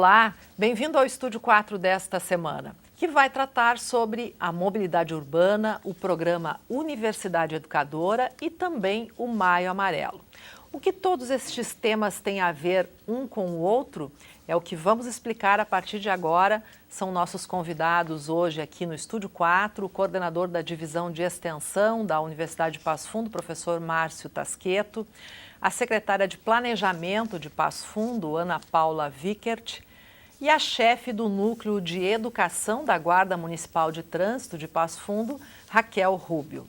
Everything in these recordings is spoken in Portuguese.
Olá, bem-vindo ao Estúdio 4 desta semana, que vai tratar sobre a mobilidade urbana, o programa Universidade Educadora e também o Maio Amarelo. O que todos estes temas têm a ver um com o outro é o que vamos explicar a partir de agora. São nossos convidados hoje aqui no Estúdio 4, o coordenador da Divisão de Extensão da Universidade de Passo Fundo, professor Márcio Tasqueto, a secretária de Planejamento de Passo Fundo, Ana Paula Vickert, e a chefe do Núcleo de Educação da Guarda Municipal de Trânsito de Passo Fundo, Raquel Rubio.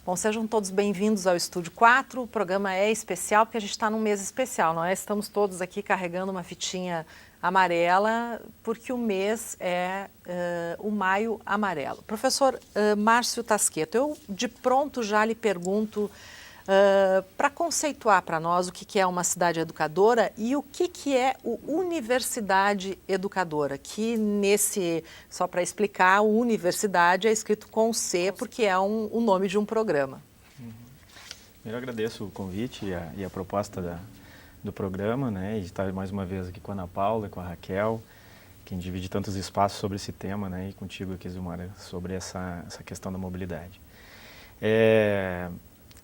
Bom, sejam todos bem-vindos ao Estúdio 4. O programa é especial porque a gente está num mês especial, não é? Estamos todos aqui carregando uma fitinha amarela porque o mês é o Maio Amarelo. Professor Márcio Tasqueto, eu de pronto já lhe pergunto para conceituar para nós o que é uma cidade educadora e o que é o Universidade Educadora, que só para explicar, o Universidade é escrito com C porque é o nome de um programa. Eu agradeço o convite e a proposta do programa, né, e de estar mais uma vez aqui com a Ana Paula e com a Raquel, quem divide tantos espaços sobre esse tema, né, e contigo aqui, Zilmara, sobre essa questão da mobilidade.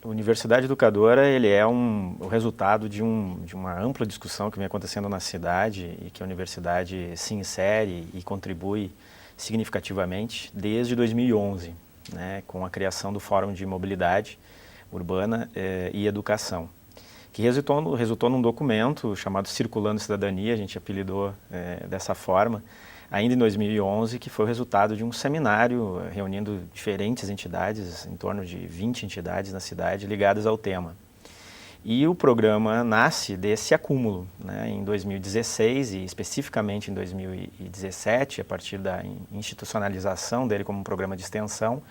A Universidade Educadora ele é o resultado de uma ampla discussão que vem acontecendo na cidade e que a universidade se insere e contribui significativamente desde 2011, né, com a criação do Fórum de Mobilidade Urbana e Educação, que resultou num documento chamado Circulando Cidadania, a gente apelidou dessa forma, ainda em 2011, que foi o resultado de um seminário reunindo diferentes entidades, em torno de 20 entidades na cidade ligadas ao tema. E o programa nasce desse acúmulo, né, em 2016 e especificamente em 2017, a partir da institucionalização dele como um programa de extensão,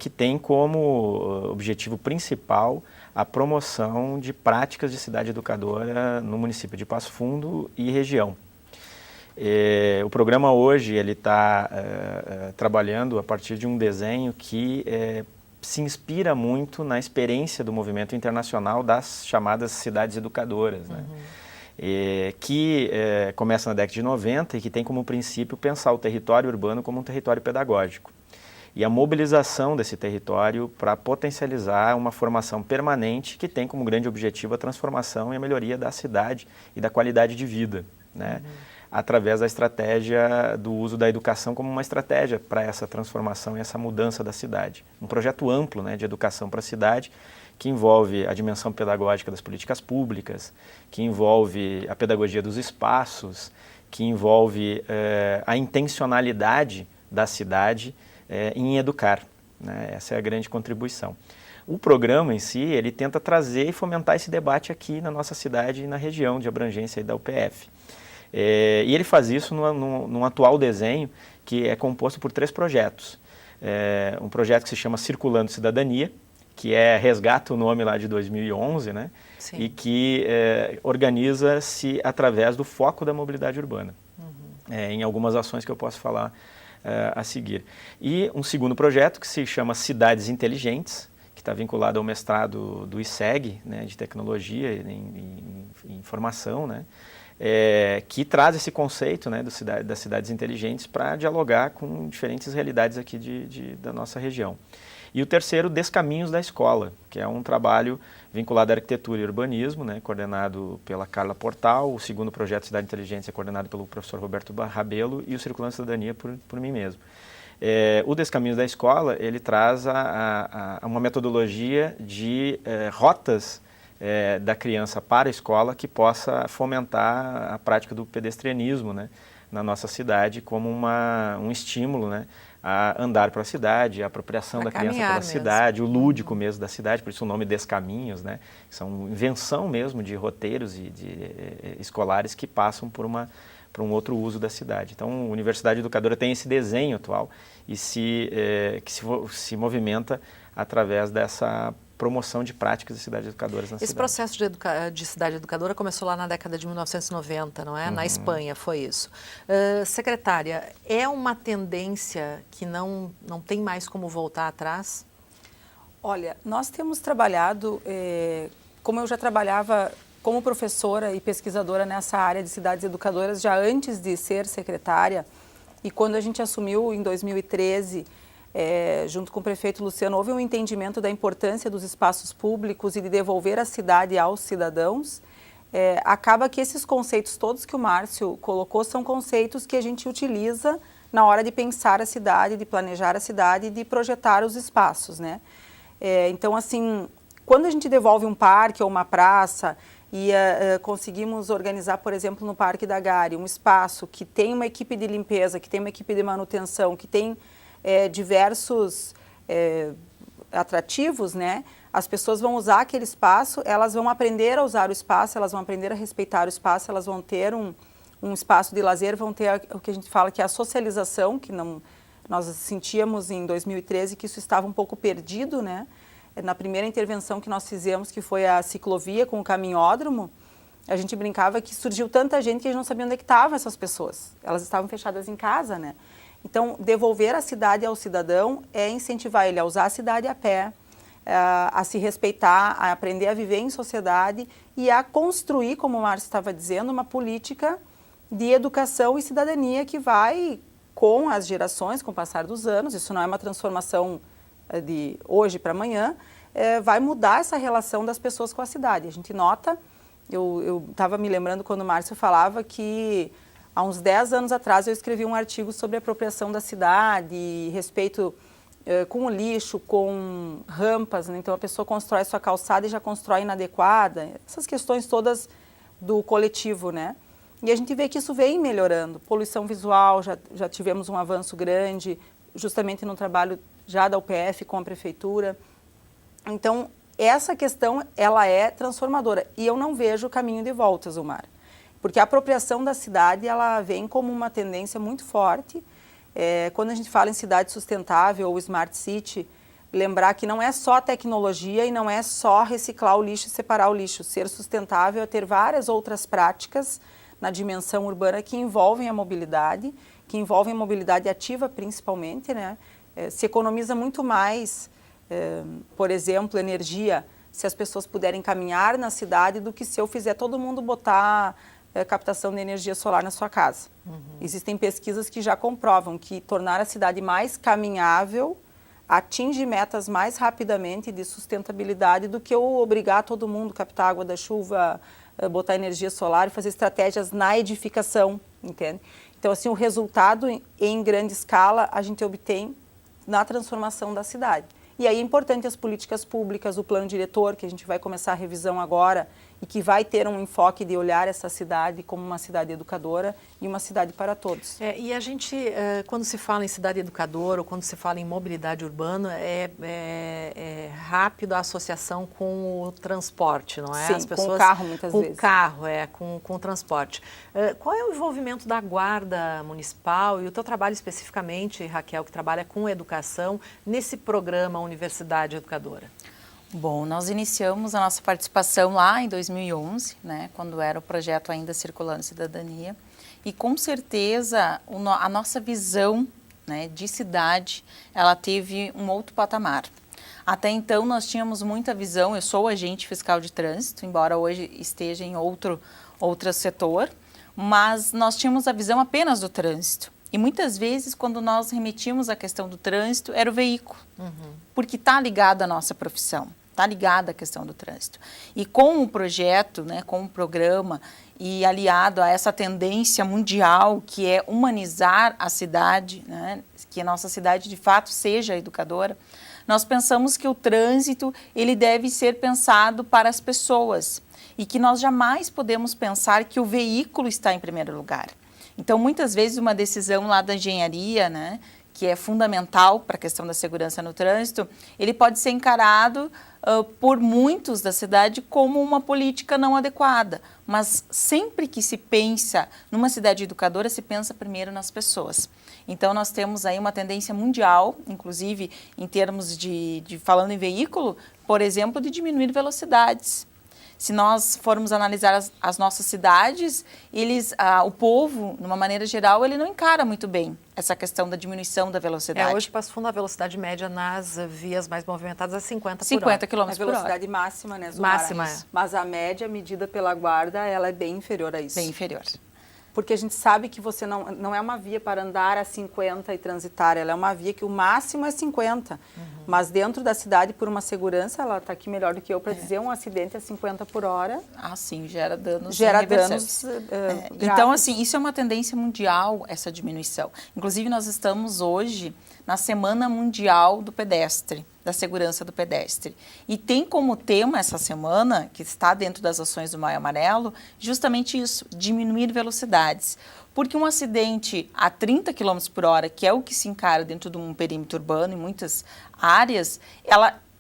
que tem como objetivo principal a promoção de práticas de cidade educadora no município de Passo Fundo e região. O programa hoje ele está trabalhando a partir de um desenho que se inspira muito na experiência do movimento internacional das chamadas cidades educadoras, né? Que começa na década de 90 e que tem como princípio pensar o território urbano como um território pedagógico. E a mobilização desse território para potencializar uma formação permanente que tem como grande objetivo a transformação e a melhoria da cidade e da qualidade de vida, né? Através da estratégia do uso da educação como uma estratégia para essa transformação e essa mudança da cidade. Um projeto amplo, né, de educação para a cidade, que envolve a dimensão pedagógica das políticas públicas, que envolve a pedagogia dos espaços, que envolve a intencionalidade da cidade em educar, né? Essa é a grande contribuição. O programa em si, ele tenta trazer e fomentar esse debate aqui na nossa cidade e na região de abrangência da UPF. E ele faz isso num atual desenho que é composto por 3 projetos. Um projeto que se chama Circulando Cidadania, que resgata o nome lá de 2011, né? Sim. E que organiza-se através do foco da mobilidade urbana, em algumas ações que eu posso falar a seguir. E um segundo projeto que se chama Cidades Inteligentes, que está vinculado ao mestrado do ICEG, né, de Tecnologia e Informação, né? Que traz esse conceito, né, das cidades inteligentes para dialogar com diferentes realidades aqui da nossa região. E o terceiro, Descaminhos da Escola, que é um trabalho vinculado à arquitetura e urbanismo, né, coordenado pela Carla Portal. O segundo projeto, Cidade Inteligente, é coordenado pelo professor Roberto Rabelo e o Circulando Cidadania por mim mesmo. O Descaminhos da Escola, ele traz uma metodologia de rotas da criança para a escola que possa fomentar a prática do pedestrianismo, né, na nossa cidade como um estímulo, né, a andar pela cidade, a apropriação da criança pela cidade, o lúdico mesmo da cidade, por isso o nome Descaminhos, né, são invenção mesmo de roteiros e escolares que passam por um outro uso da cidade. Então, a Universidade Educadora tem esse desenho atual e que se movimenta através dessa promoção de práticas de cidades educadoras na cidade. Esse processo de cidade educadora começou lá na década de 1990, não é? Na Espanha foi isso. Secretária, é uma tendência que não tem mais como voltar atrás? Olha, nós temos trabalhado, como eu já trabalhava como professora e pesquisadora nessa área de cidades educadoras, já antes de ser secretária, e quando a gente assumiu em 2013, junto com o prefeito Luciano, houve um entendimento da importância dos espaços públicos e de devolver a cidade aos cidadãos. Acaba que esses conceitos todos que o Márcio colocou são conceitos que a gente utiliza na hora de pensar a cidade, de planejar a cidade e de projetar os espaços, né? Então, assim, quando a gente devolve um parque ou uma praça e conseguimos organizar, por exemplo, no Parque da Gari, um espaço que tem uma equipe de limpeza, que tem uma equipe de manutenção, que tem diversos atrativos, né? As pessoas vão usar aquele espaço, elas vão aprender a usar o espaço, elas vão aprender a respeitar o espaço, elas vão ter um espaço de lazer, vão ter o que a gente fala que é a socialização, que nós sentíamos em 2013 que isso estava um pouco perdido, né? Na primeira intervenção que nós fizemos, que foi a ciclovia com o caminhódromo, a gente brincava que surgiu tanta gente que a gente não sabia onde é que estavam essas pessoas. Elas estavam fechadas em casa, né? Então, devolver a cidade ao cidadão é incentivar ele a usar a cidade a pé, a se respeitar, a aprender a viver em sociedade e a construir, como o Márcio estava dizendo, uma política de educação e cidadania que vai com as gerações, com o passar dos anos. Isso não é uma transformação de hoje para amanhã, vai mudar essa relação das pessoas com a cidade. A gente nota, eu estava me lembrando quando o Márcio falava que há uns 10 anos atrás eu escrevi um artigo sobre a apropriação da cidade, respeito com o lixo, com rampas, né? Então a pessoa constrói sua calçada e já constrói inadequada, essas questões todas do coletivo, né? E a gente vê que isso vem melhorando. Poluição visual, já tivemos um avanço grande, justamente no trabalho já da UPF com a prefeitura. Então, essa questão, ela é transformadora. E eu não vejo caminho de volta, Zumar. Porque a apropriação da cidade, ela vem como uma tendência muito forte. Quando a gente fala em cidade sustentável ou smart city, lembrar que não é só tecnologia e não é só reciclar o lixo e separar o lixo. Ser sustentável é ter várias outras práticas na dimensão urbana que envolvem a mobilidade, que envolvem a mobilidade ativa principalmente, né? Se economiza muito mais, por exemplo, energia, se as pessoas puderem caminhar na cidade do que se eu fizer todo mundo botar captação de energia solar na sua casa. Uhum. Existem pesquisas que já comprovam que tornar a cidade mais caminhável atinge metas mais rapidamente de sustentabilidade do que eu obrigar todo mundo a captar água da chuva, botar energia solar e fazer estratégias na edificação, entende? Então, assim, o resultado em grande escala a gente obtém na transformação da cidade. E aí é importante as políticas públicas, o plano diretor, que a gente vai começar a revisão agora e que vai ter um enfoque de olhar essa cidade como uma cidade educadora e uma cidade para todos. E a gente, quando se fala em cidade educadora ou quando se fala em mobilidade urbana, é rápido a associação com o transporte, não é? Sim, as pessoas, com o carro muitas vezes. Com o carro, com o transporte. Qual é o envolvimento da Guarda Municipal e o teu trabalho especificamente, Raquel, que trabalha com educação, nesse programa Universidade Educadora? Bom, nós iniciamos a nossa participação lá em 2011, né, quando era o projeto ainda Circulando Cidadania, e com certeza a nossa visão, né, de cidade, ela teve um outro patamar. Até então nós tínhamos muita visão, eu sou agente fiscal de trânsito, embora hoje esteja em outro setor, mas nós tínhamos a visão apenas do trânsito. E muitas vezes, quando nós remetíamos a questão do trânsito, era o veículo, porque está ligado à nossa profissão. Está ligada à questão do trânsito. E com o projeto, né, com o programa e aliado a essa tendência mundial que é humanizar a cidade, né, que a nossa cidade de fato seja educadora, nós pensamos que o trânsito ele deve ser pensado para as pessoas e que nós jamais podemos pensar que o veículo está em primeiro lugar. Então, muitas vezes uma decisão lá da engenharia, né, que é fundamental para a questão da segurança no trânsito, ele pode ser encarado por muitos da cidade como uma política não adequada. Mas sempre que se pensa numa cidade educadora, se pensa primeiro nas pessoas. Então, nós temos aí uma tendência mundial, inclusive em termos falando em veículo, por exemplo, de diminuir velocidades. Se nós formos analisar as nossas cidades, o povo, de uma maneira geral, ele não encara muito bem essa questão da diminuição da velocidade. Hoje Passo Fundo a velocidade média nas vias mais movimentadas é 50 km por hora. A velocidade máxima, né, Zumara? Máxima. Mas a média medida pela guarda, ela é bem inferior a isso. Bem inferior. Porque a gente sabe que você não é uma via para andar a 50 e transitar, ela é uma via que o máximo é 50. Mas dentro da cidade, por uma segurança, ela está aqui melhor do que eu para dizer, um acidente a 50 por hora. Ah, sim, gera danos irreversíveis. Então, assim, isso é uma tendência mundial, essa diminuição. Inclusive, nós estamos hoje na Semana Mundial do Pedestre, da segurança do pedestre. E tem como tema essa semana, que está dentro das ações do Maio Amarelo, justamente isso, diminuir velocidades. Porque um acidente a 30 km por hora, que é o que se encara dentro de um perímetro urbano, em muitas áreas,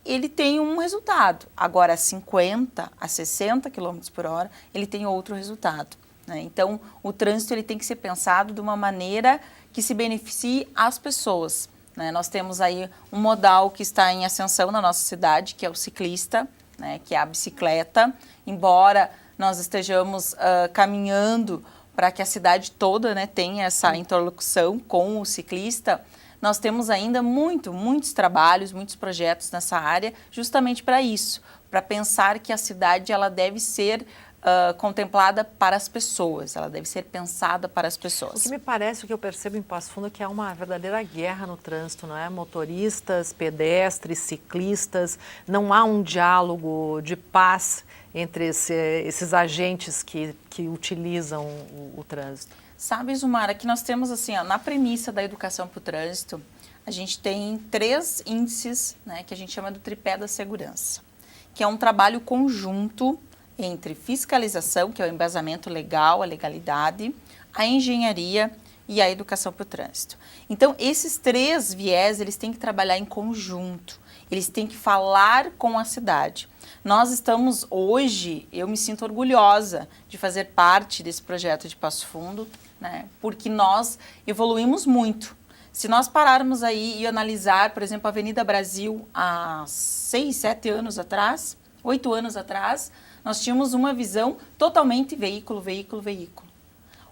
ele tem um resultado. Agora, a 50, a 60 km por hora, ele tem outro resultado, né? Então, o trânsito ele tem que ser pensado de uma maneira que se beneficie as pessoas, né? Nós temos aí um modal que está em ascensão na nossa cidade, que é o ciclista, né? Que é a bicicleta. Embora nós estejamos caminhando para que a cidade toda, né, tenha essa interlocução com o ciclista, nós temos ainda muitos trabalhos, muitos projetos nessa área, justamente para isso, para pensar que a cidade ela deve ser contemplada para as pessoas, ela deve ser pensada para as pessoas. O que me parece, o que eu percebo em Passo Fundo, é que há uma verdadeira guerra no trânsito, não é? Motoristas, pedestres, ciclistas, não há um diálogo de paz entre esses agentes que utilizam o trânsito. Sabe, Zumara, que nós temos assim, na premissa da educação para o trânsito, a gente tem 3 índices, né, que a gente chama do tripé da segurança, que é um trabalho conjunto entre fiscalização, que é o embasamento legal, a legalidade, a engenharia e a educação para o trânsito. Então, esses 3 viés, eles têm que trabalhar em conjunto, eles têm que falar com a cidade. Nós estamos hoje, eu me sinto orgulhosa de fazer parte desse projeto de Passo Fundo, né, porque nós evoluímos muito. Se nós pararmos aí e analisar, por exemplo, a Avenida Brasil há 6, 7 anos atrás, 8 anos atrás, nós tínhamos uma visão totalmente veículo.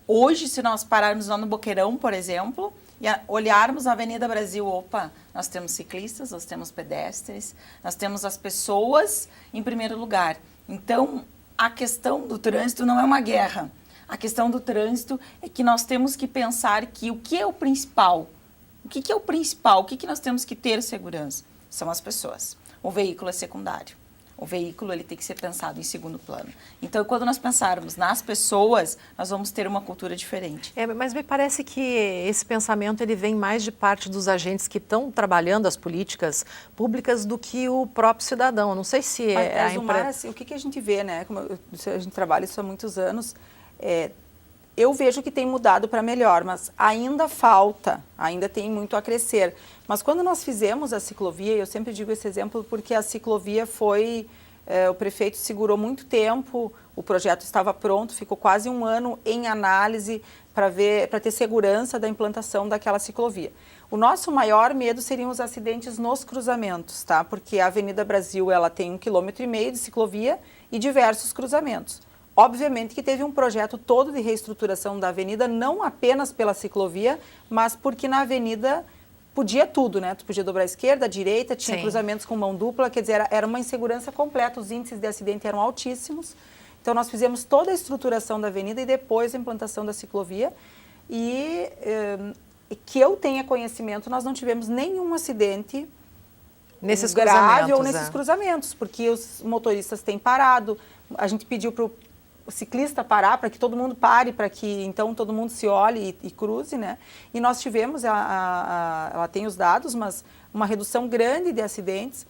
Hoje, se nós pararmos lá no Boqueirão, por exemplo, e olharmos a Avenida Brasil, opa, nós temos ciclistas, nós temos pedestres, nós temos as pessoas em primeiro lugar. Então, a questão do trânsito não é uma guerra. A questão do trânsito é que nós temos que pensar que o que é o principal? O que é o principal? O que nós temos que ter segurança? São as pessoas. O veículo é secundário. O veículo ele tem que ser pensado em segundo plano. Então, quando nós pensarmos nas pessoas, nós vamos ter uma cultura diferente. Mas me parece que esse pensamento ele vem mais de parte dos agentes que estão trabalhando as políticas públicas do que o próprio cidadão. Eu não sei se é a empresa. Assim, o que a gente vê, né? Como a gente trabalha isso há muitos anos, eu vejo que tem mudado para melhor, mas ainda falta, ainda tem muito a crescer. Mas quando nós fizemos a ciclovia, eu sempre digo esse exemplo porque a ciclovia foi, o prefeito segurou muito tempo, o projeto estava pronto, ficou quase 1 ano em análise para ter segurança da implantação daquela ciclovia. O nosso maior medo seriam os acidentes nos cruzamentos, tá? Porque a Avenida Brasil ela tem 1,5 km de ciclovia e diversos cruzamentos. Obviamente que teve um projeto todo de reestruturação da avenida, não apenas pela ciclovia, mas porque na avenida podia tudo, né? Tu podia dobrar à esquerda, à direita, tinha cruzamentos com mão dupla, quer dizer, era uma insegurança completa, os índices de acidente eram altíssimos. Então, nós fizemos toda a estruturação da avenida e depois a implantação da ciclovia. E que eu tenha conhecimento, nós não tivemos nenhum acidente nesses grave ou nesses cruzamentos, porque os motoristas têm parado, a gente pediu para o ciclista parar, para que todo mundo pare, para que então todo mundo se olhe e cruze, né? E nós tivemos, ela tem os dados, mas uma redução grande de acidentes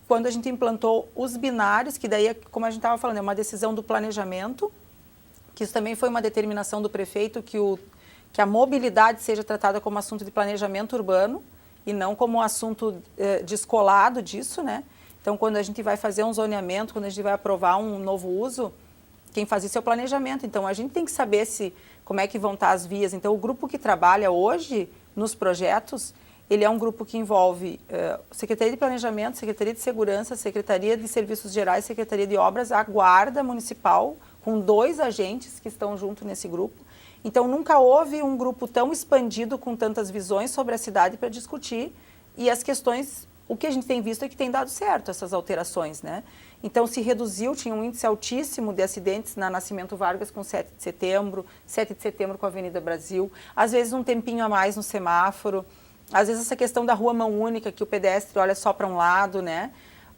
quando a gente implantou os binários, que daí, como a gente estava falando, é uma decisão do planejamento, que isso também foi uma determinação do prefeito, que a mobilidade seja tratada como assunto de planejamento urbano e não como assunto descolado disso, né? Então, quando a gente vai fazer um zoneamento, quando a gente vai aprovar um novo uso, quem faz isso é o planejamento. Então, a gente tem que saber como é que vão estar as vias. Então, o grupo que trabalha hoje nos projetos, ele é um grupo que envolve Secretaria de Planejamento, Secretaria de Segurança, Secretaria de Serviços Gerais, Secretaria de Obras, a Guarda Municipal, com 2 agentes que estão junto nesse grupo. Então, nunca houve um grupo tão expandido com tantas visões sobre a cidade para discutir, e as questões, o que a gente tem visto é que tem dado certo essas alterações, né? Então, se reduziu, tinha um índice altíssimo de acidentes na Nascimento Vargas com 7 de setembro com a Avenida Brasil, às vezes um tempinho a mais no semáforo, às vezes essa questão da rua mão única, que o pedestre olha só para um lado, né?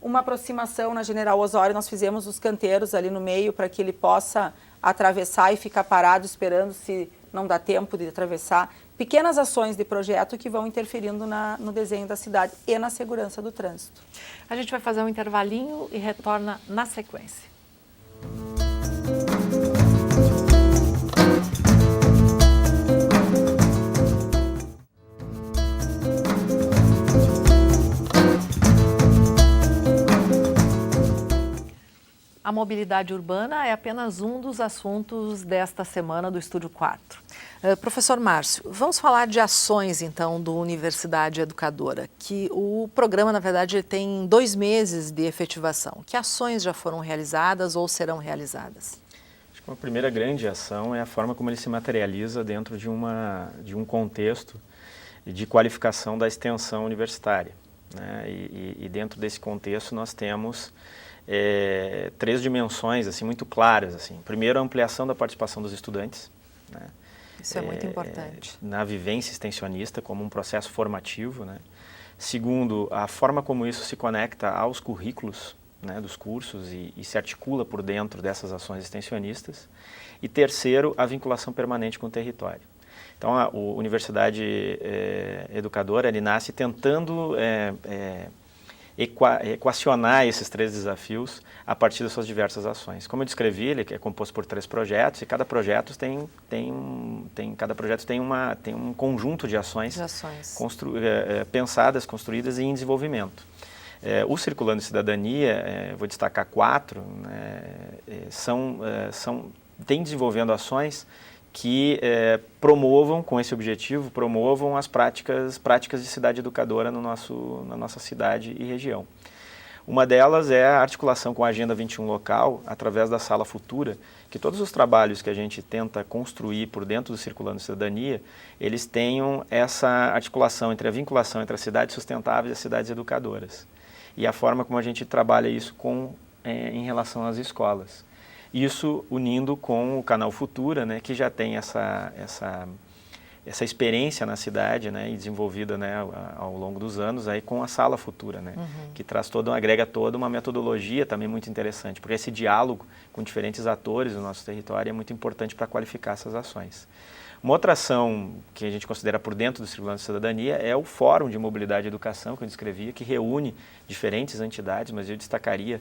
Uma aproximação na General Osório, nós fizemos os canteiros ali no meio para que ele possa atravessar e ficar parado esperando se não dá tempo de atravessar. Pequenas ações de projeto que vão interferindo no desenho da cidade e na segurança do trânsito. A gente vai fazer um intervalinho e retorna na sequência. A mobilidade urbana é apenas um dos assuntos desta semana do Estúdio 4. Professor Márcio, vamos falar de ações, então, do Universidade Educadora, que o programa, na verdade, tem 2 meses de efetivação. Que ações já foram realizadas ou serão realizadas? Acho que uma primeira grande ação é a forma como ele se materializa dentro de um contexto de qualificação da extensão universitária, né? E dentro desse contexto nós temos 3 dimensões assim, muito claras. Assim. Primeiro, a ampliação da participação dos estudantes, né? Isso é muito importante. Na vivência extensionista como um processo formativo, né? Segundo, a forma como isso se conecta aos currículos, né, dos cursos e se articula por dentro dessas ações extensionistas. E terceiro, a vinculação permanente com o território. Então, a Universidade Educadora, ele nasce tentando equacionar esses 3 desafios a partir das suas diversas ações. Como eu descrevi, ele é composto por 3 projetos e cada projeto tem um conjunto de ações, pensadas, construídas e em desenvolvimento. O Circulando Cidadania, vou destacar 4, né, tem desenvolvendo ações que promovam, com esse objetivo, promovam as práticas de cidade educadora na nossa cidade e região. Uma delas é a articulação com a Agenda 21 local, através da Sala Futura, que todos os trabalhos que a gente tenta construir por dentro do Circulando Cidadania, eles tenham essa articulação entre a vinculação entre as cidades sustentáveis e as cidades educadoras. E a forma como a gente trabalha isso em relação às escolas. Isso unindo com o Canal Futura, né, que já tem essa experiência na cidade, né, e desenvolvida, né, ao longo dos anos aí com a Sala Futura, né, que agrega toda uma metodologia também muito interessante, porque esse diálogo com diferentes atores do nosso território é muito importante para qualificar essas ações. Uma outra ação que a gente considera por dentro do Circulando Cidadania é o Fórum de Mobilidade e Educação, que eu descrevia, que reúne diferentes entidades, mas eu destacaria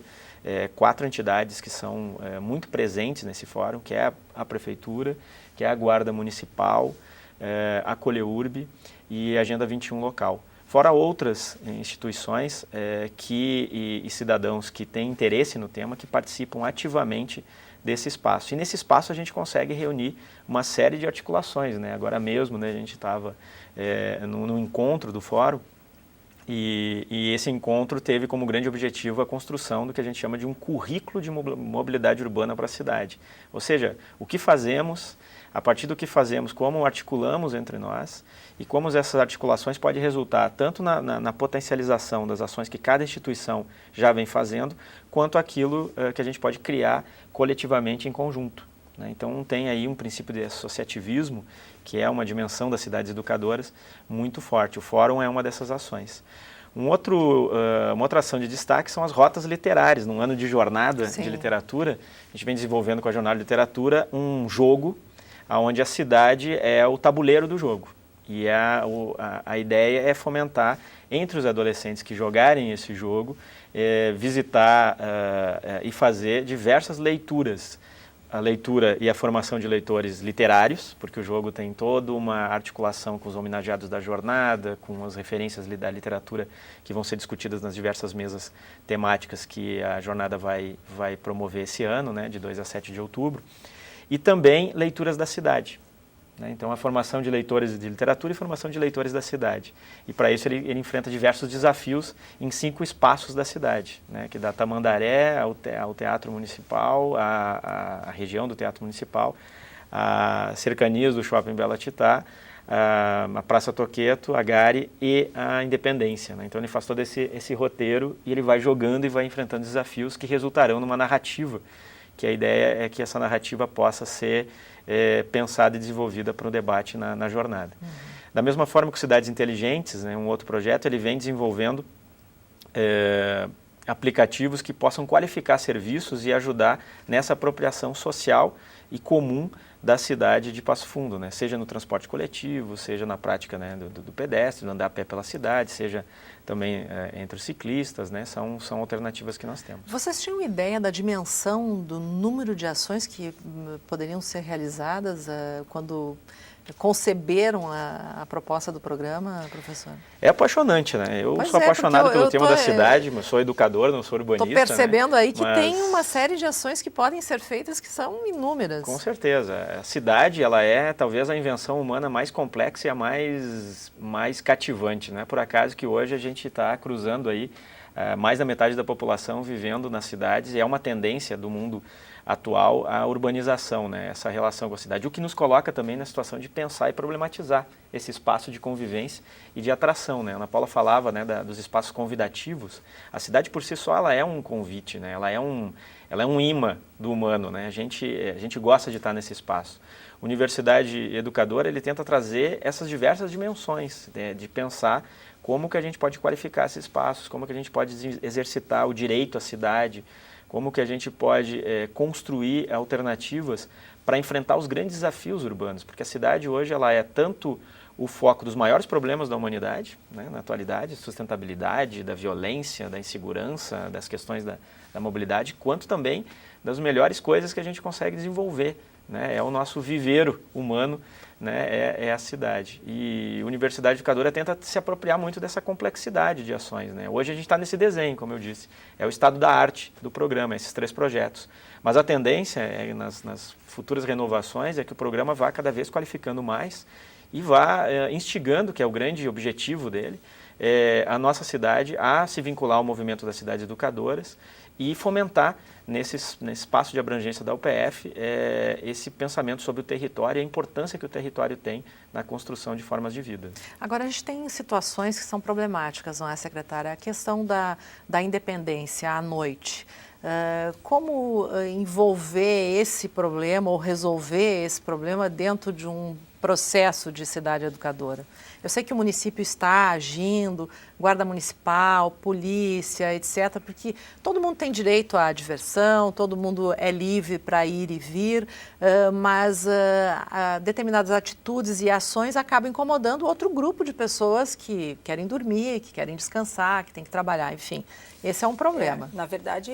4 entidades que são muito presentes nesse fórum, que é a Prefeitura, que é a Guarda Municipal, a Coleurb e a Agenda 21 local. Fora outras instituições e cidadãos que têm interesse no tema, que participam ativamente desse espaço. E nesse espaço a gente consegue reunir uma série de articulações, né? Agora mesmo, né, a gente estava no encontro do fórum e esse encontro teve como grande objetivo a construção do que a gente chama de um currículo de mobilidade urbana para a cidade. Ou seja, o que fazemos, a partir do que fazemos, como articulamos entre nós e como essas articulações podem resultar tanto na potencialização das ações que cada instituição já vem fazendo, quanto aquilo que a gente pode criar coletivamente em conjunto, né? Então tem aí um princípio de associativismo, que é uma dimensão das cidades educadoras muito forte. O Fórum é uma dessas ações. Uma outra ação de destaque são as rotas literárias. Num ano de jornada de literatura, a gente vem desenvolvendo com a Jornada de Literatura um jogo onde a cidade é o tabuleiro do jogo. E a ideia é fomentar entre os adolescentes que jogarem esse jogo, visitar e fazer diversas leituras. A leitura e a formação de leitores literários, porque o jogo tem toda uma articulação com os homenageados da jornada, com as referências da literatura que vão ser discutidas nas diversas mesas temáticas que a jornada vai promover esse ano, né, de 2 a 7 de outubro. E também leituras da cidade. né? Então, a formação de leitores de literatura e formação de leitores da cidade. E para isso ele enfrenta diversos desafios em 5 espaços da cidade, né? Que da Tamandaré ao Teatro Municipal, a região do Teatro Municipal, as cercanias do Shopping Bela Titá, a Praça Toqueto, a Gare e a Independência, né? Então ele faz todo esse roteiro e ele vai jogando e vai enfrentando desafios que resultarão numa narrativa, que a ideia é que essa narrativa possa ser pensada e desenvolvida para o debate na jornada. Da mesma forma que o Cidades Inteligentes, né, um outro projeto, ele vem desenvolvendo aplicativos que possam qualificar serviços e ajudar nessa apropriação social e comum da cidade de Passo Fundo, né? Seja no transporte coletivo, seja na prática, né, do pedestre, andar a pé pela cidade, seja também entre os ciclistas, né? São alternativas que nós temos. Vocês tinham ideia da dimensão do número de ações que poderiam ser realizadas quando conceberam a proposta do programa, professor? É apaixonante, né? Eu sou apaixonado pelo tema da cidade, mas sou educador, não sou urbanista. Estou percebendo, né, aí que mas tem uma série de ações que podem ser feitas que são inúmeras. Com certeza. A cidade, ela é talvez a invenção humana mais complexa e a mais cativante, né? Por acaso que hoje a gente está cruzando aí mais da metade da população vivendo nas cidades e é uma tendência do mundo atual a urbanização, né? Essa relação com a cidade, o que nos coloca também na situação de pensar e problematizar esse espaço de convivência e de atração, né? A Ana Paula falava, né, dos espaços convidativos. A cidade por si só ela é um convite, né? Ela é um imã do humano, né? A gente gosta de estar nesse espaço. Universidade Educadora, ele tenta trazer essas diversas dimensões, né, de pensar como que a gente pode qualificar esses espaços, como que a gente pode exercitar o direito à cidade, como que a gente pode construir alternativas para enfrentar os grandes desafios urbanos, porque a cidade hoje ela é tanto o foco dos maiores problemas da humanidade, né, na atualidade, sustentabilidade, da violência, da insegurança, das questões da mobilidade, quanto também das melhores coisas que a gente consegue desenvolver, né, é o nosso viveiro humano, né, é a cidade. E a Universidade Educadora tenta se apropriar muito dessa complexidade de ações, né? Hoje a gente está nesse desenho, como eu disse, é o estado da arte do programa, esses 3 projetos. Mas a tendência nas futuras renovações é que o programa vá cada vez qualificando mais e vá instigando, que é o grande objetivo dele, a nossa cidade a se vincular ao movimento das cidades educadoras e fomentar nesse espaço de abrangência da UPF esse pensamento sobre o território e a importância que o território tem na construção de formas de vida. Agora, a gente tem situações que são problemáticas, não é, secretária? A questão da independência à noite. Como envolver esse problema ou resolver esse problema dentro de um processo de cidade educadora? Eu sei que o município está agindo, guarda municipal, polícia, etc., porque todo mundo tem direito à diversão, todo mundo é livre para ir e vir, mas determinadas atitudes e ações acabam incomodando outro grupo de pessoas que querem dormir, que querem descansar, que têm que trabalhar, enfim. Esse é um problema. Na verdade,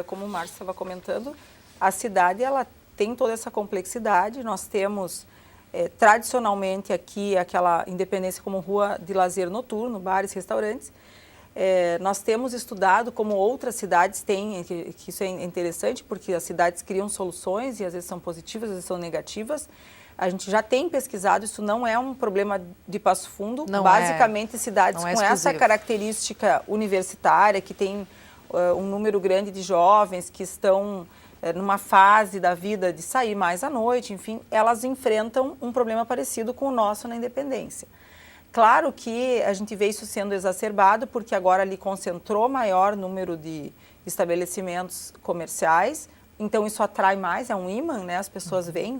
como o Márcio estava comentando, a cidade ela tem toda essa complexidade. Nós temos tradicionalmente aqui aquela independência como rua de lazer noturno, bares, restaurantes. Nós temos estudado como outras cidades têm, que isso é interessante, porque as cidades criam soluções e às vezes são positivas, às vezes são negativas. A gente já tem pesquisado, isso não é um problema de Passo Fundo. Não basicamente, cidades com exclusivo. essa característica universitária, que tem um número grande de jovens que estão numa fase da vida de sair mais à noite, enfim, elas enfrentam um problema parecido com o nosso na Independência. Claro que a gente vê isso sendo exacerbado, porque agora ali concentrou maior número de estabelecimentos comerciais, então isso atrai mais, é um imã, né? As pessoas vêm,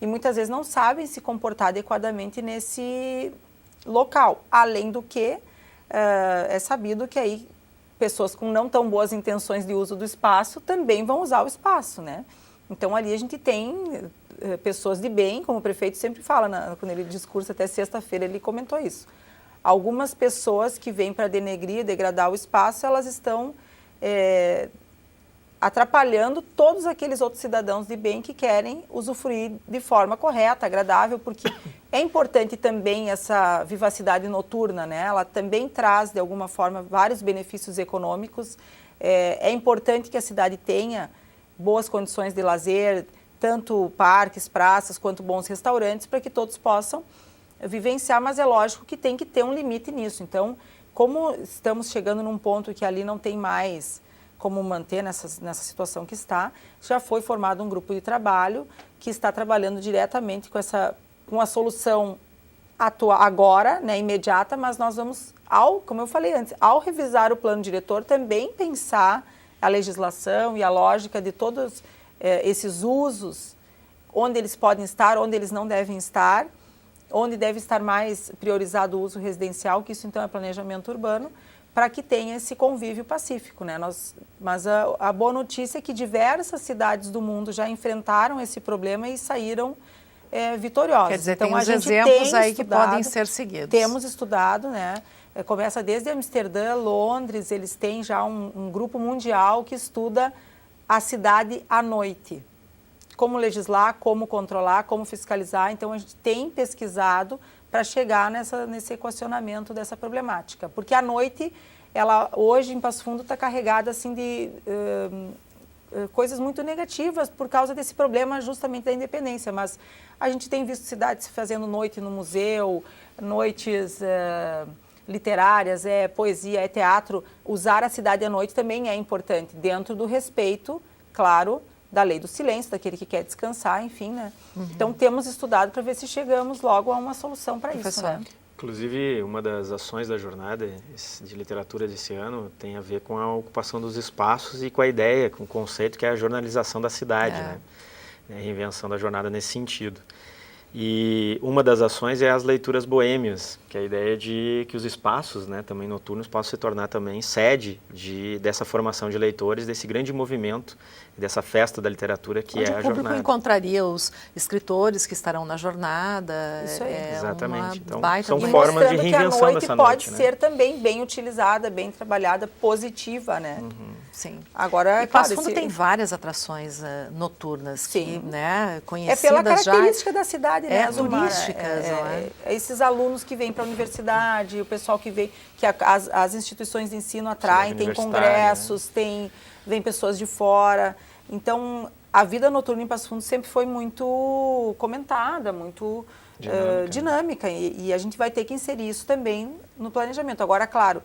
e muitas vezes não sabem se comportar adequadamente nesse local. Além do que, é sabido que aí pessoas com não tão boas intenções de uso do espaço também vão usar o espaço, né? Então ali a gente tem pessoas de bem, como o prefeito sempre fala, quando ele discursa, até sexta-feira ele comentou isso. Algumas pessoas que vêm para denegrir, degradar o espaço, elas estão atrapalhando todos aqueles outros cidadãos de bem que querem usufruir de forma correta, agradável, porque é importante também essa vivacidade noturna, né? Ela também traz, de alguma forma, vários benefícios econômicos. É importante que a cidade tenha boas condições de lazer, tanto parques, praças, quanto bons restaurantes, para que todos possam vivenciar, mas é lógico que tem que ter um limite nisso. Então, como estamos chegando num ponto que ali não tem mais como manter nessa situação que está, já foi formado um grupo de trabalho que está trabalhando diretamente com a solução agora, né, imediata, mas nós vamos, como eu falei antes, ao revisar o plano diretor, também pensar a legislação e a lógica de todos esses usos, onde eles podem estar, onde eles não devem estar, onde deve estar mais priorizado o uso residencial, que isso então é planejamento urbano, para que tenha esse convívio pacífico, né? Mas a boa notícia é que diversas cidades do mundo já enfrentaram esse problema e saíram vitoriosas. Quer dizer, então, tem uns exemplos aí que podem ser seguidos. Temos estudado, né? Começa desde Amsterdã, Londres, eles têm já um grupo mundial que estuda a cidade à noite. Como legislar, como controlar, como fiscalizar. Então, a gente tem pesquisado para chegar nesse equacionamento dessa problemática. Porque à noite, ela hoje em Passo Fundo está carregada assim, de coisas muito negativas por causa desse problema justamente da independência. Mas a gente tem visto cidades fazendo noite no museu, noites literárias, poesia, teatro. Usar a cidade à noite também é importante, dentro do respeito, claro, da lei do silêncio, daquele que quer descansar, enfim, né? Uhum. Então, temos estudado para ver se chegamos logo a uma solução para isso, né? Inclusive, uma das ações da jornada de literatura desse ano tem a ver com a ocupação dos espaços e com a ideia, com o conceito que é a jornalização da cidade, né? A reinvenção da jornada nesse sentido. E uma das ações é as leituras boêmias, que é a ideia de que os espaços, né, também noturnos, possam se tornar também sede dessa formação de leitores, desse grande movimento, dessa festa da literatura que é a jornada. O público encontraria os escritores que estarão na jornada. Isso aí. Exatamente. Então, são formas de reinvenção dessa noite. Pode ser também bem utilizada, bem trabalhada, positiva, né? Uhum. Sim. Agora, Passo Fundo tem várias atrações noturnas que, né, conhecidas pela característica da cidade, né, turísticas. Esses alunos que vêm para a universidade, o pessoal que vem, que as instituições de ensino atraem, tem congressos, né? Vem pessoas de fora. Então, a vida noturna em Passo Fundo sempre foi muito comentada, muito dinâmica. E a gente vai ter que inserir isso também no planejamento. Agora, claro,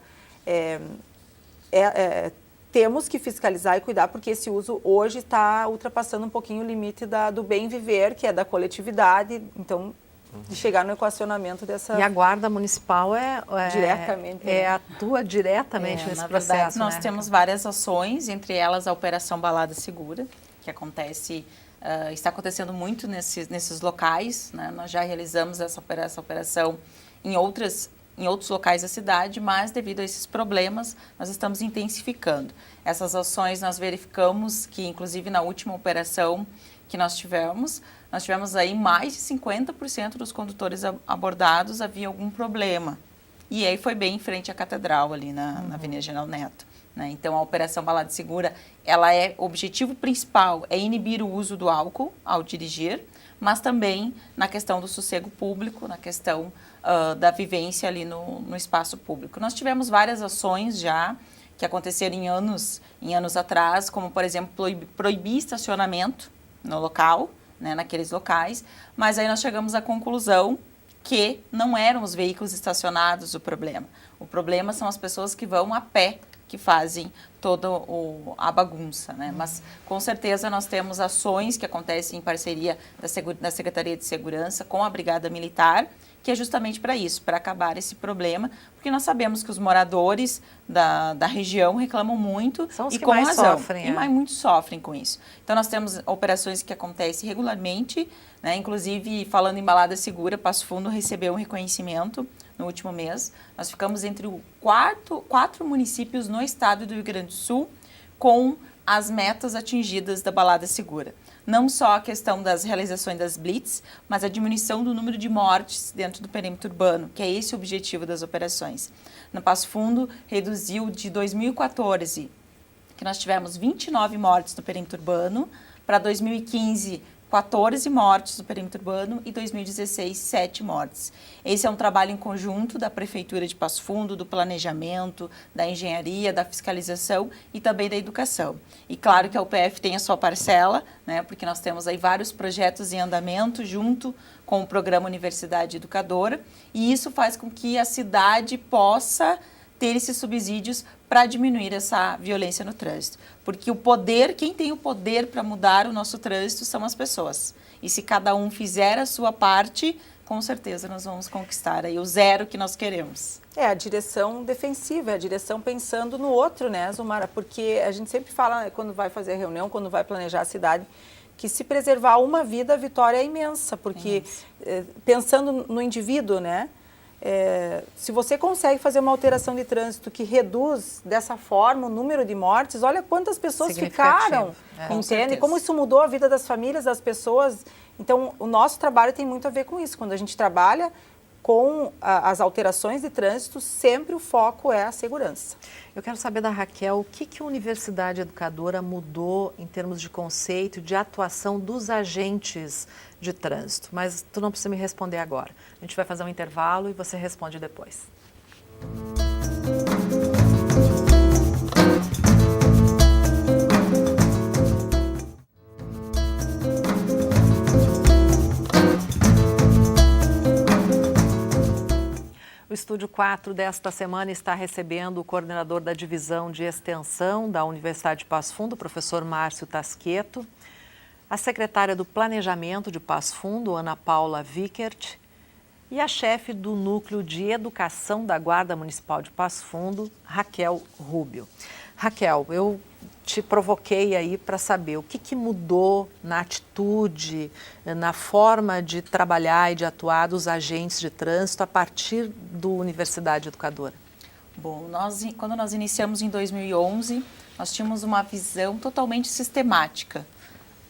temos que fiscalizar e cuidar, porque esse uso hoje está ultrapassando um pouquinho o limite do bem viver, que é da coletividade. Então, de chegar no equacionamento dessa... E a Guarda Municipal diretamente, atua diretamente nesse processo. Verdade, nós temos várias ações, entre elas a Operação Balada Segura, que está acontecendo muito nesses locais, né? Nós já realizamos essa operação em outros locais da cidade, mas devido a esses problemas, nós estamos intensificando. Essas ações nós verificamos que, inclusive na última operação que nós tivemos aí mais de 50% dos condutores abordados havia algum problema. E aí foi bem em frente à Catedral, ali na Avenida General Neto. Né? Então, a Operação Balada Segura, o objetivo principal é inibir o uso do álcool ao dirigir, mas também na questão do sossego público, na questão da vivência ali no espaço público. Nós tivemos várias ações já que aconteceram em anos atrás, como, por exemplo, proibir estacionamento no local, né, naqueles locais, mas aí nós chegamos à conclusão que não eram os veículos estacionados o problema. O problema são as pessoas que vão a pé, que fazem toda a bagunça, né? Mas, com certeza, nós temos ações que acontecem em parceria da Secretaria de Segurança com a Brigada Militar, que é justamente para isso, para acabar esse problema, porque nós sabemos que os moradores da região reclamam muito e com razão. E muitos sofrem com isso. Então, nós temos operações que acontecem regularmente, né? Inclusive, falando em Balada Segura, Passo Fundo recebeu um reconhecimento no último mês. Nós ficamos entre quatro municípios no estado do Rio Grande do Sul com as metas atingidas da Balada Segura. Não só a questão das realizações das blitz, mas a diminuição do número de mortes dentro do perímetro urbano, que é esse o objetivo das operações. No Passo Fundo, reduziu de 2014, que nós tivemos 29 mortes no perímetro urbano, para 2015, 14 mortes no perímetro urbano e 2016, 7 mortes. Esse é um trabalho em conjunto da Prefeitura de Passo Fundo, do planejamento, da engenharia, da fiscalização e também da educação. E claro que a UPF tem a sua parcela, né, porque nós temos aí vários projetos em andamento junto com o programa Universidade Educadora, e isso faz com que a cidade possa ter esses subsídios para diminuir essa violência no trânsito. Porque quem tem o poder para mudar o nosso trânsito são as pessoas. E se cada um fizer a sua parte, com certeza nós vamos conquistar aí o zero que nós queremos. É a direção defensiva, é a direção pensando no outro, né, Zumara? Porque a gente sempre fala, quando vai fazer a reunião, quando vai planejar a cidade, que se preservar uma vida, a vitória é imensa. Porque pensando no indivíduo, né? Se você consegue fazer uma alteração de trânsito que reduz dessa forma o número de mortes, olha quantas pessoas ficaram, entende? Como isso mudou a vida das famílias, das pessoas. Então, o nosso trabalho tem muito a ver com isso. Quando a gente trabalha com as alterações de trânsito, sempre o foco é a segurança. Eu quero saber da Raquel, o que a Universidade Educadora mudou em termos de conceito, de atuação dos agentes de trânsito? Mas tu não precisa me responder agora. A gente vai fazer um intervalo e você responde depois. O Estúdio 4 desta semana está recebendo o coordenador da Divisão de Extensão da Universidade de Passo Fundo, o professor Márcio Tasqueto, a secretária do Planejamento de Passo Fundo, Ana Paula Vickert, e a chefe do Núcleo de Educação da Guarda Municipal de Passo Fundo, Raquel Rubio. Raquel, eu te provoquei aí para saber o que mudou na atitude, na forma de trabalhar e de atuar dos agentes de trânsito a partir do Universidade Educadora. Bom, quando nós iniciamos em 2011, nós tínhamos uma visão totalmente sistemática.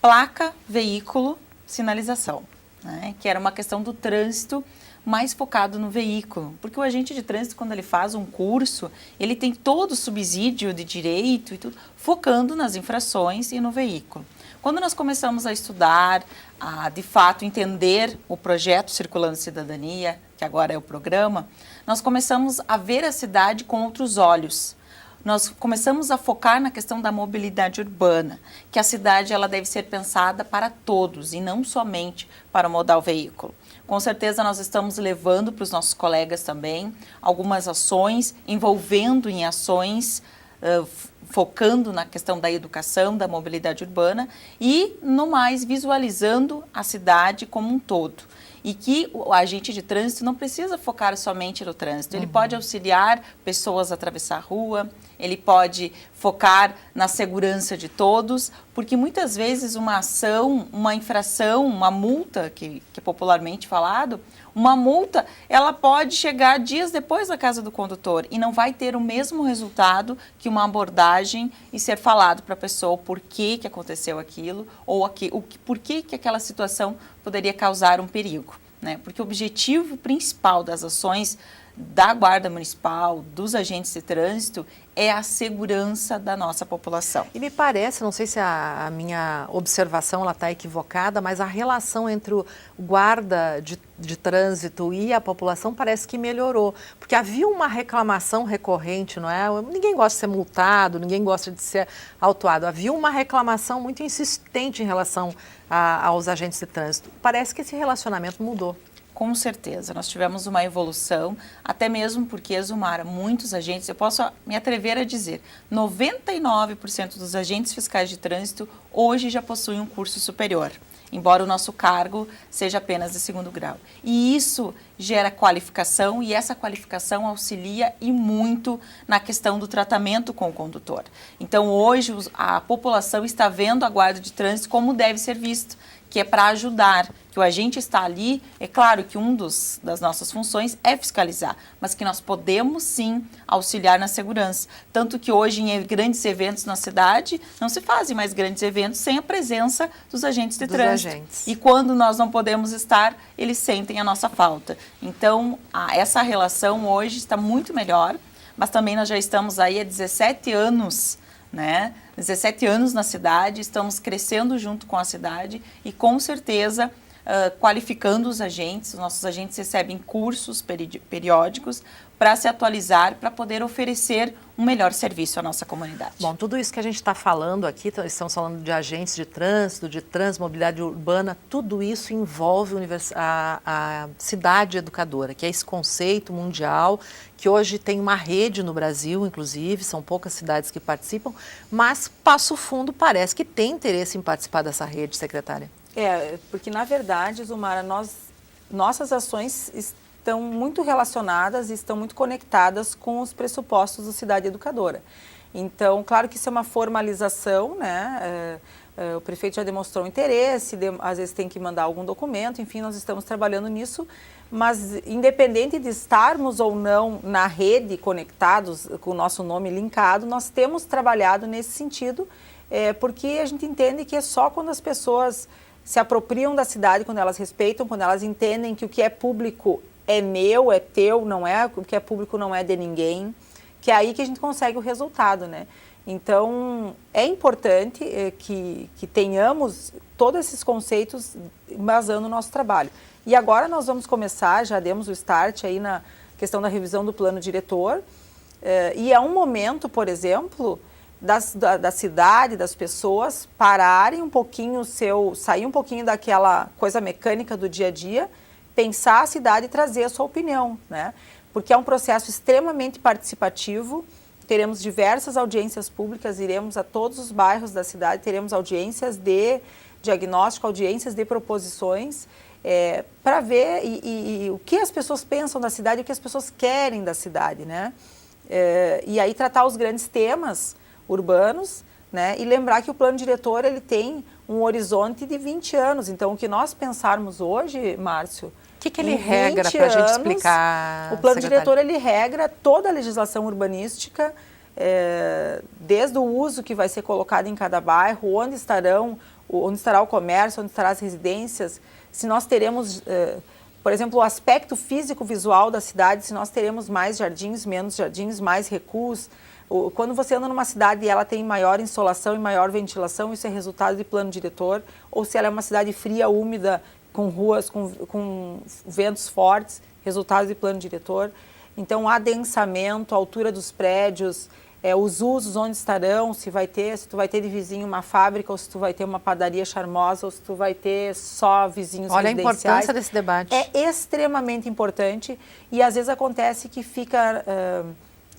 Placa, veículo, sinalização, né? Que era uma questão do trânsito mais focado no veículo, porque o agente de trânsito, quando ele faz um curso, ele tem todo o subsídio de direito e tudo, focando nas infrações e no veículo. Quando nós começamos a estudar, a de fato entender o projeto Circulando Cidadania, que agora é o programa, nós começamos a ver a cidade com outros olhos. Nós começamos a focar na questão da mobilidade urbana, que a cidade ela deve ser pensada para todos e não somente para o modal veículo. Com certeza nós estamos levando para os nossos colegas também algumas ações, envolvendo em ações, focando na questão da educação, da mobilidade urbana e, no mais, visualizando a cidade como um todo. E que o agente de trânsito não precisa focar somente no trânsito, ele pode auxiliar pessoas a atravessar a rua, ele pode focar na segurança de todos, porque muitas vezes uma ação, uma infração, uma multa, que é popularmente falado, uma multa, ela pode chegar dias depois da casa do condutor e não vai ter o mesmo resultado que uma abordagem e ser falado para a pessoa o porquê que aconteceu aquilo ou por que aquela situação poderia causar um perigo, né? Porque o objetivo principal das ações da Guarda Municipal, dos agentes de trânsito, é a segurança da nossa população. E me parece, não sei se a minha observação está equivocada, mas a relação entre o guarda de trânsito e a população parece que melhorou. Porque havia uma reclamação recorrente, não é? Ninguém gosta de ser multado, ninguém gosta de ser autuado. Havia uma reclamação muito insistente em relação aos agentes de trânsito. Parece que esse relacionamento mudou. Com certeza, nós tivemos uma evolução, até mesmo porque, Zumara, muitos agentes, eu posso me atrever a dizer, 99% dos agentes fiscais de trânsito hoje já possuem um curso superior, embora o nosso cargo seja apenas de 2º grau. E isso gera qualificação e essa qualificação auxilia e muito na questão do tratamento com o condutor. Então, hoje, a população está vendo a guarda de trânsito como deve ser visto, que é para ajudar, que o agente está ali, é claro que das nossas funções é fiscalizar, mas que nós podemos sim auxiliar na segurança. Tanto que hoje em grandes eventos na cidade, não se fazem mais grandes eventos sem a presença dos agentes de trânsito. E quando nós não podemos estar, eles sentem a nossa falta. Então, essa relação hoje está muito melhor, mas também nós já estamos aí há 17 anos né? 17 anos na cidade, estamos crescendo junto com a cidade e com certeza qualificando os nossos agentes recebem cursos periódicos para se atualizar, para poder oferecer um melhor serviço à nossa comunidade. Bom, tudo isso que a gente está falando aqui, estamos falando de agentes de trânsito, de mobilidade urbana, tudo isso envolve a cidade educadora, que é esse conceito mundial, que hoje tem uma rede no Brasil, inclusive, são poucas cidades que participam, mas Passo Fundo parece que tem interesse em participar dessa rede, secretária. Porque na verdade, Zumara, nossas ações estão muito relacionadas e estão muito conectadas com os pressupostos do Cidade Educadora. Então, claro que isso é uma formalização, né? O prefeito já demonstrou interesse, às vezes tem que mandar algum documento, enfim, nós estamos trabalhando nisso, mas independente de estarmos ou não na rede conectados, com o nosso nome linkado, nós temos trabalhado nesse sentido, porque a gente entende que é só quando as pessoas se apropriam da cidade, quando elas respeitam, quando elas entendem que o que é público é meu, é teu, não é, o que é público não é de ninguém, que é aí que a gente consegue o resultado, né? Então, é importante que tenhamos todos esses conceitos embasando o nosso trabalho. E agora nós vamos começar, já demos o start aí na questão da revisão do plano diretor, e é um momento, por exemplo, da cidade, das pessoas pararem um pouquinho sair um pouquinho daquela coisa mecânica do dia a dia, pensar a cidade e trazer a sua opinião, né? Porque é um processo extremamente participativo, teremos diversas audiências públicas, iremos a todos os bairros da cidade, teremos audiências de diagnóstico, audiências de proposições, para ver e o que as pessoas pensam da cidade, o que as pessoas querem da cidade, né? E aí tratar os grandes temas urbanos, né? E lembrar que o plano diretor ele tem um horizonte de 20 anos. Então, o que nós pensarmos hoje, Márcio... O que ele regra para a gente explicar? O plano diretor ele regra toda a legislação urbanística, desde o uso que vai ser colocado em cada bairro, onde estará o comércio, onde estarão as residências, se nós teremos... por exemplo, o aspecto físico-visual da cidade, se nós teremos mais jardins, menos jardins, mais recuos. Quando você anda numa cidade e ela tem maior insolação e maior ventilação, isso é resultado de plano diretor. Ou se ela é uma cidade fria, úmida, com ruas, com ventos fortes, resultado de plano diretor. Então, adensamento, altura dos prédios, os usos onde estarão, se tu vai ter de vizinho uma fábrica, ou se tu vai ter uma padaria charmosa, ou se tu vai ter só vizinhos residenciais. Olha a importância desse debate. É extremamente importante e às vezes acontece que fica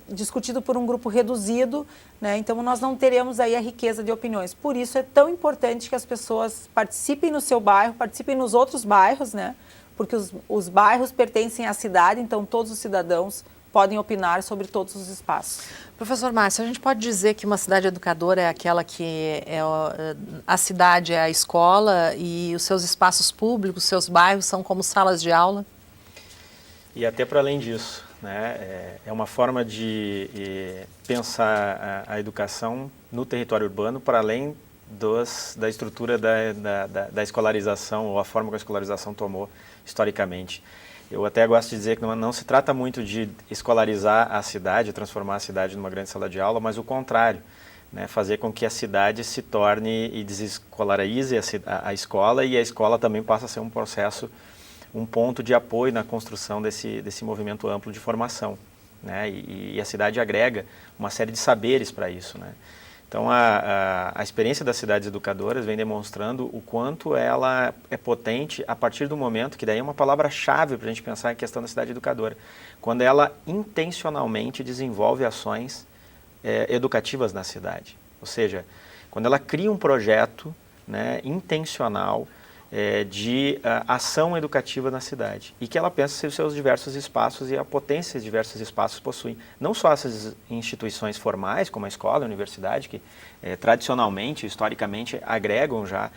discutido por um grupo reduzido, né? Então nós não teremos aí a riqueza de opiniões. Por isso é tão importante que as pessoas participem no seu bairro, participem nos outros bairros, né? Porque os bairros pertencem à cidade, então todos os cidadãos podem opinar sobre todos os espaços. Professor Márcio, a gente pode dizer que uma cidade educadora é aquela que a cidade é a escola e os seus espaços públicos, os seus bairros são como salas de aula? E até para além disso, né, é uma forma de pensar a educação no território urbano para além da estrutura da escolarização ou a forma que a escolarização tomou historicamente. Eu até gosto de dizer que não se trata muito de escolarizar a cidade, transformar a cidade numa grande sala de aula, mas o contrário, né, fazer com que a cidade se torne e desescolarize a escola e a escola também passe a ser um processo, um ponto de apoio na construção desse movimento amplo de formação, né, e a cidade agrega uma série de saberes para isso, né. Então, a experiência das cidades educadoras vem demonstrando o quanto ela é potente a partir do momento, que daí é uma palavra-chave para a gente pensar em questão da cidade educadora, quando ela intencionalmente desenvolve ações educativas na cidade. Ou seja, quando ela cria um projeto, né, intencional de ação educativa na cidade e que ela pensa os seus diversos espaços e a potência que diversos espaços possuem. Não só essas instituições formais, como a escola, a universidade, que tradicionalmente, historicamente, agregam já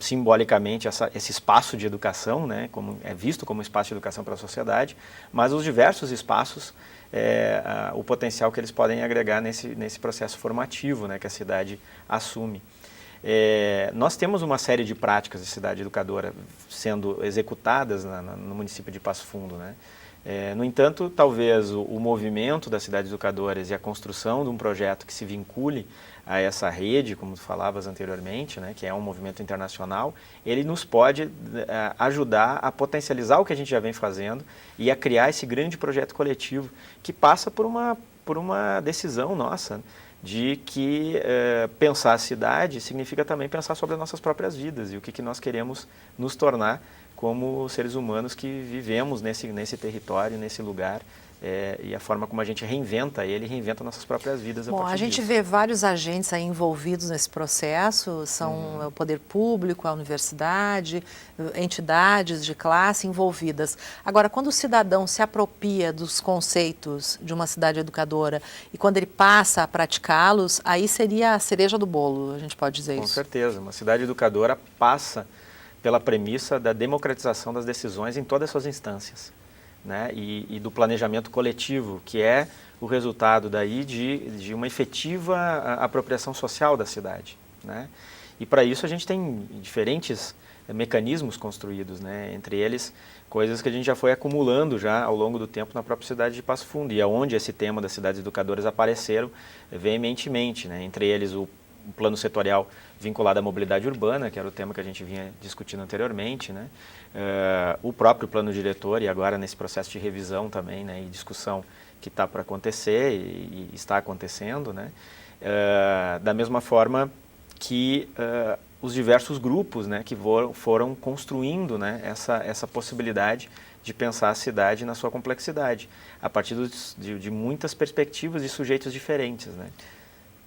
simbolicamente esse espaço de educação, né, como é visto como espaço de educação para a sociedade, mas os diversos espaços, o potencial que eles podem agregar nesse processo formativo, né, que a cidade assume. Nós temos uma série de práticas de cidade educadora sendo executadas no município de Passo Fundo, né? No entanto, talvez o movimento das cidades educadoras e a construção de um projeto que se vincule a essa rede, como tu falavas anteriormente, né, que é um movimento internacional, ele nos pode ajudar a potencializar o que a gente já vem fazendo e a criar esse grande projeto coletivo que passa por uma decisão nossa de que pensar a cidade significa também pensar sobre as nossas próprias vidas e o que nós queremos nos tornar como seres humanos que vivemos nesse território, nesse lugar, e a forma como a gente reinventa nossas próprias vidas. Bom, a gente vê vários agentes aí envolvidos nesse processo, são o poder público, a universidade, entidades de classe envolvidas. Agora, quando o cidadão se apropria dos conceitos de uma cidade educadora e quando ele passa a praticá-los, aí seria a cereja do bolo, a gente pode dizer isso. Com certeza, uma cidade educadora passa pela premissa da democratização das decisões em todas as suas instâncias, né? E do planejamento coletivo, que é o resultado daí de uma efetiva apropriação social da cidade, né? E para isso a gente tem diferentes mecanismos construídos, né? Entre eles coisas que a gente já foi acumulando já ao longo do tempo na própria cidade de Passo Fundo, e é onde esse tema das cidades educadoras apareceram veementemente, né? Entre eles o plano setorial vinculado à mobilidade urbana, que era o tema que a gente vinha discutindo anteriormente, né? O próprio plano diretor, e agora nesse processo de revisão também, né, e discussão que está para acontecer e está acontecendo, né? Da mesma forma que os diversos grupos, né, que foram construindo, né, essa possibilidade de pensar a cidade na sua complexidade, a partir de muitas perspectivas e sujeitos diferentes, né?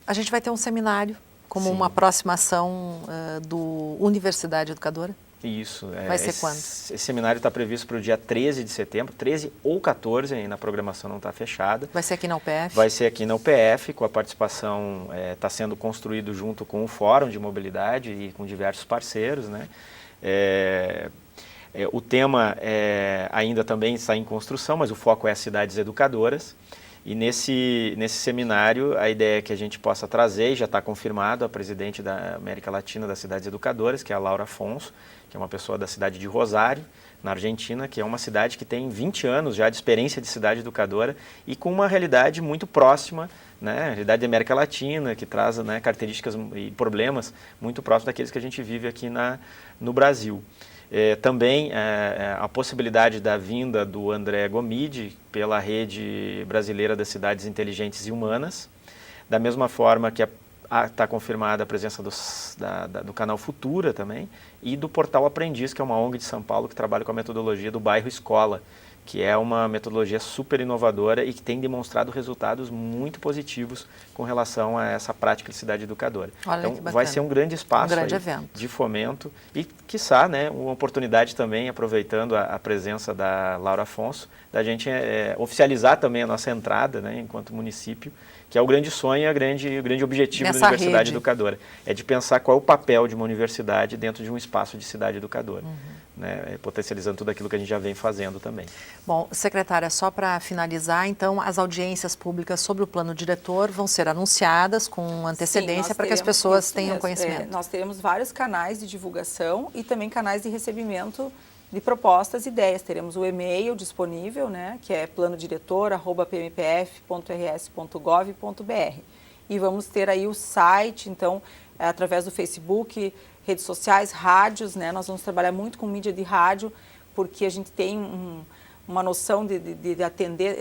A gente vai ter um seminário como uma próxima ação do Universidade Educadora? Isso. Vai ser quando? Esse seminário está previsto para o dia 13 de setembro, 13 ou 14, ainda a programação não está fechada. Vai ser aqui na UPF? Vai ser aqui na UPF, com a participação, está sendo construído junto com o Fórum de Mobilidade e com diversos parceiros, né? O tema ainda também está em construção, mas o foco é as cidades educadoras. E nesse seminário, a ideia é que a gente possa trazer, e já está confirmado, a presidente da América Latina das Cidades Educadoras, que é a Laura Afonso, que é uma pessoa da cidade de Rosário, na Argentina, que é uma cidade que tem 20 anos já de experiência de cidade educadora e com uma realidade muito próxima, né, a realidade da América Latina, que traz, né, características e problemas muito próximos daqueles que a gente vive aqui no Brasil. Também a possibilidade da vinda do André Gomide pela Rede Brasileira das Cidades Inteligentes e Humanas, da mesma forma que está confirmada a presença do canal Futura também, e do Portal Aprendiz, que é uma ONG de São Paulo que trabalha com a metodologia do bairro escola, que é uma metodologia super inovadora e que tem demonstrado resultados muito positivos com relação a essa prática de cidade educadora. Olha, então vai ser um grande espaço de fomento e, quiçá, né, uma oportunidade também, aproveitando a presença da Laura Afonso, da gente oficializar também a nossa entrada, né, enquanto município, que é o grande sonho e o grande objetivo da Universidade Educadora. É de pensar qual é o papel de uma universidade dentro de um espaço de cidade educadora, né, potencializando tudo aquilo que a gente já vem fazendo também. Bom, secretária, só para finalizar, então, as audiências públicas sobre o plano diretor vão ser anunciadas com antecedência para que as pessoas tenham conhecimento. Nós teremos vários canais de divulgação e também canais de recebimento de propostas e ideias. Teremos o e-mail disponível, né, que é planodiretor@pmpf.rs.gov.br. E vamos ter aí o site, então, através do Facebook, redes sociais, rádios, né, nós vamos trabalhar muito com mídia de rádio, porque a gente tem uma noção de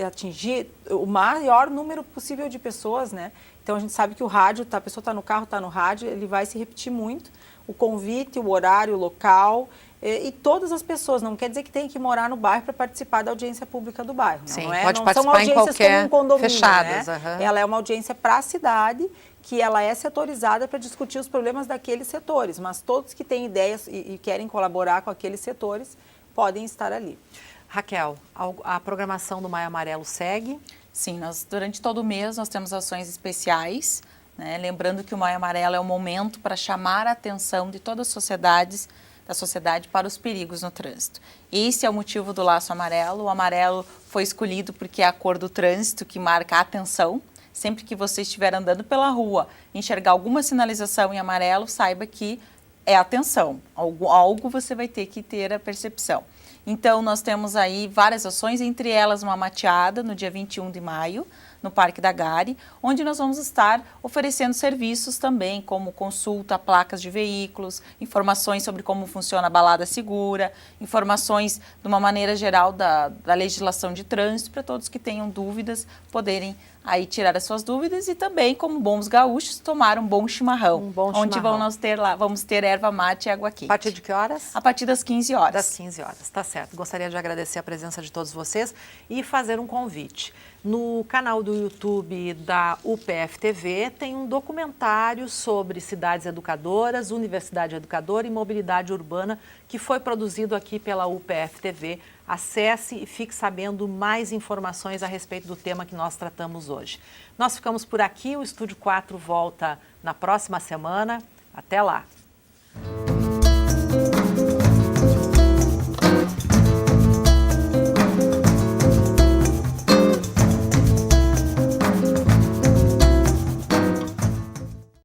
atingir o maior número possível de pessoas, né? Então a gente sabe que o rádio, a pessoa está no carro, está no rádio, ele vai se repetir muito. O convite, o horário, o local e todas as pessoas. Não quer dizer que tem que morar no bairro para participar da audiência pública do bairro. Sim, não pode não participar são audiências em qualquer como um condomínio, fechadas. Né? Ela é uma audiência para a cidade, que ela é setorizada para discutir os problemas daqueles setores. Mas todos que têm ideias e querem colaborar com aqueles setores podem estar ali. Raquel, a programação do Maio Amarelo segue? Sim, durante todo o mês nós temos ações especiais, né? Lembrando que o Maio Amarelo é um momento para chamar a atenção de todas as sociedades, da sociedade para os perigos no trânsito. Esse é o motivo do laço amarelo. O amarelo foi escolhido porque é a cor do trânsito que marca a atenção. Sempre que você estiver andando pela rua, enxergar alguma sinalização em amarelo, saiba que é atenção. Algo você vai ter que ter a percepção. Então, nós temos aí várias ações, entre elas uma mateada no dia 21 de maio, no Parque da Gari, onde nós vamos estar oferecendo serviços também, como consulta a placas de veículos, informações sobre como funciona a balada segura, informações de uma maneira geral da legislação de trânsito, para todos que tenham dúvidas poderem aí tirar as suas dúvidas e também, como bons gaúchos, tomar um bom chimarrão. Onde vamos ter erva mate e água quente. A partir de que horas? A partir das 15 horas. Das 15 horas, tá certo. Gostaria de agradecer a presença de todos vocês e fazer um convite. No canal do YouTube da UPF TV tem um documentário sobre cidades educadoras, universidade educadora e mobilidade urbana que foi produzido aqui pela UPF TV. Acesse e fique sabendo mais informações a respeito do tema que nós tratamos hoje. Nós ficamos por aqui, o Estúdio 4 volta na próxima semana. Até lá!